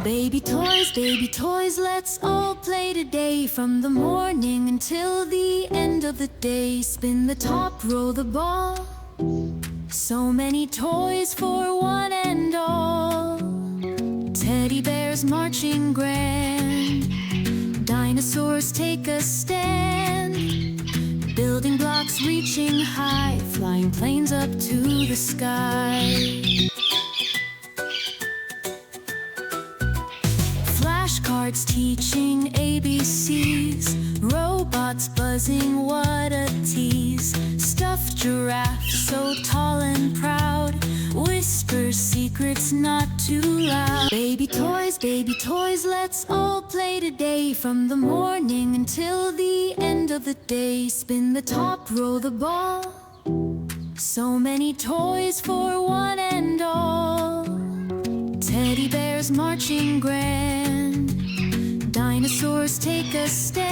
Baby toys, let's all play today. From the morning until the end of the day. Spin the top, roll the ball. So many toys for one and all. Teddy bears marching grand. Dinosaurs take a stand. Building blocks reaching high. Flying planes up to the sky. Flashcards teaching ABCs. Robots buzzing, what a tease. Stuffed giraffe so tall and proud. Whispers secrets not too loud. Baby toys, let's all play today. From the morning until the end of the day. Spin the top, roll the ball. So many toys for one and all. Teddy bears marching grand. Dinosaurs take a stand.